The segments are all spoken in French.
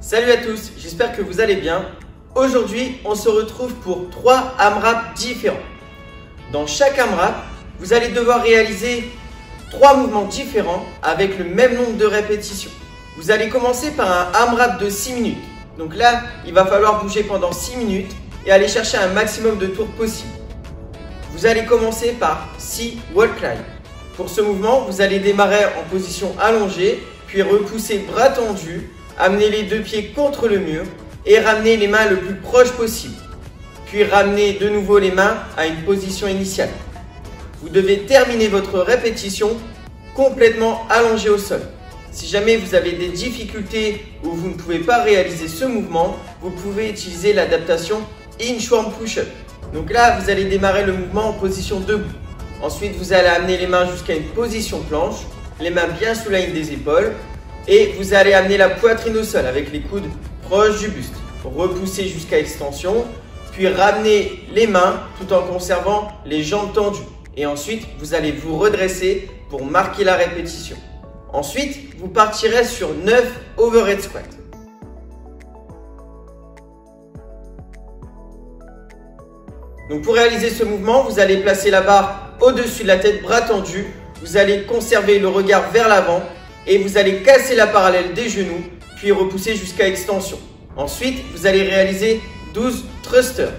Salut à tous, j'espère que vous allez bien. Aujourd'hui, on se retrouve pour 3 AMRAP différents. Dans chaque AMRAP, vous allez devoir réaliser 3 mouvements différents avec le même nombre de répétitions. Vous allez commencer par un AMRAP de 6 minutes. Donc là, il va falloir bouger pendant 6 minutes et aller chercher un maximum de tours possible. Vous allez commencer par 6 wall climb. Pour ce mouvement, vous allez démarrer en position allongée, puis repousser bras tendus, amener les deux pieds contre le mur et ramener les mains le plus proche possible. Puis ramener de nouveau les mains à une position initiale. Vous devez terminer votre répétition complètement allongé au sol. Si jamais vous avez des difficultés ou vous ne pouvez pas réaliser ce mouvement, vous pouvez utiliser l'adaptation inchworm push-up. Donc là, vous allez démarrer le mouvement en position debout. Ensuite, vous allez amener les mains jusqu'à une position planche, les mains bien sous la ligne des épaules et vous allez amener la poitrine au sol avec les coudes proches du buste. Repoussez jusqu'à extension, puis ramenez les mains tout en conservant les jambes tendues. Et ensuite, vous allez vous redresser pour marquer la répétition. Ensuite, vous partirez sur 9 overhead squats. Donc pour réaliser ce mouvement, vous allez placer la barre au-dessus de la tête, bras tendus. Vous allez conserver le regard vers l'avant et vous allez casser la parallèle des genoux, puis repousser jusqu'à extension. Ensuite, vous allez réaliser 12 thrusters.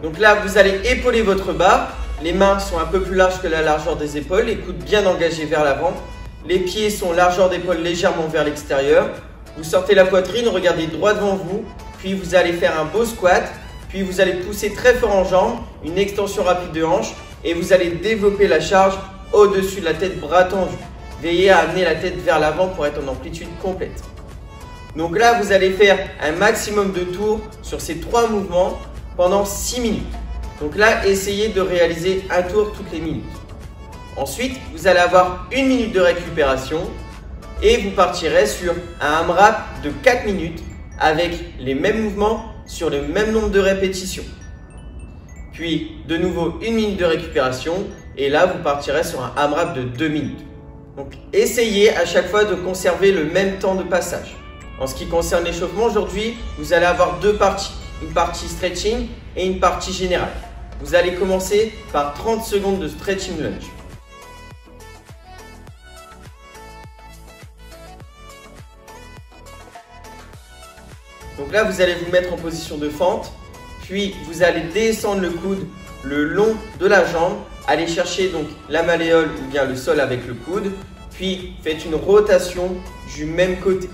Donc là, vous allez épauler votre barre. Les mains sont un peu plus larges que la largeur des épaules, les coudes bien engagés vers l'avant. Les pieds sont largeur d'épaule légèrement vers l'extérieur. Vous sortez la poitrine, regardez droit devant vous, puis vous allez faire un beau squat, puis vous allez pousser très fort en jambes, une extension rapide de hanche et vous allez développer la charge au-dessus de la tête, bras tendus. Veillez à amener la tête vers l'avant pour être en amplitude complète. Donc là, vous allez faire un maximum de tours sur ces 3 mouvements pendant 6 minutes. Donc là, essayez de réaliser un tour toutes les minutes. Ensuite, vous allez avoir 1 minute de récupération et vous partirez sur un AMRAP de 4 minutes avec les mêmes mouvements sur le même nombre de répétitions. Puis de nouveau 1 minute de récupération et là vous partirez sur un AMRAP de 2 minutes. Donc essayez à chaque fois de conserver le même temps de passage. En ce qui concerne l'échauffement, aujourd'hui vous allez avoir 2 parties. Une partie stretching et une partie générale. Vous allez commencer par 30 secondes de stretching lunge. Donc là, vous allez vous mettre en position de fente, puis vous allez descendre le coude le long de la jambe, aller chercher donc la malléole ou bien le sol avec le coude, puis faites une rotation du même côté.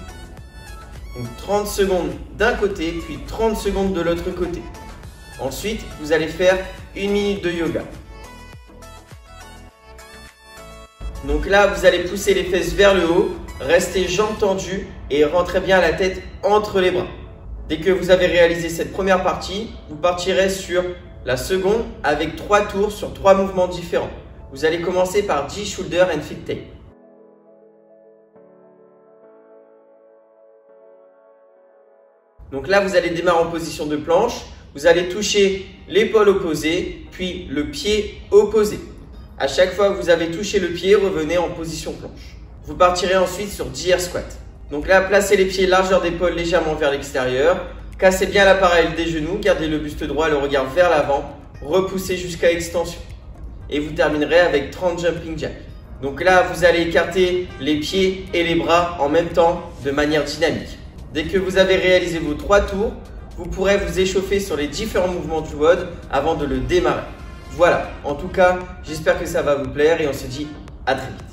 Donc 30 secondes d'un côté, puis 30 secondes de l'autre côté. Ensuite, vous allez faire 1 minute de yoga. Donc là, vous allez pousser les fesses vers le haut, restez jambes tendues et rentrez bien la tête entre les bras. Dès que vous avez réalisé cette première partie, vous partirez sur la seconde avec 3 tours sur 3 mouvements différents. Vous allez commencer par 10 shoulder and feet tape. Donc là, vous allez démarrer en position de planche. Vous allez toucher l'épaule opposée, puis le pied opposé. À chaque fois que vous avez touché le pied, revenez en position planche. Vous partirez ensuite sur 10 air squat. Donc là, placez les pieds largeur d'épaule légèrement vers l'extérieur. Cassez bien la parallèle des genoux, gardez le buste droit et le regard vers l'avant. Repoussez jusqu'à extension. Et vous terminerez avec 30 jumping jacks. Donc là, vous allez écarter les pieds et les bras en même temps de manière dynamique. Dès que vous avez réalisé vos 3 tours, vous pourrez vous échauffer sur les différents mouvements du WOD avant de le démarrer. Voilà, en tout cas, j'espère que ça va vous plaire et on se dit à très vite.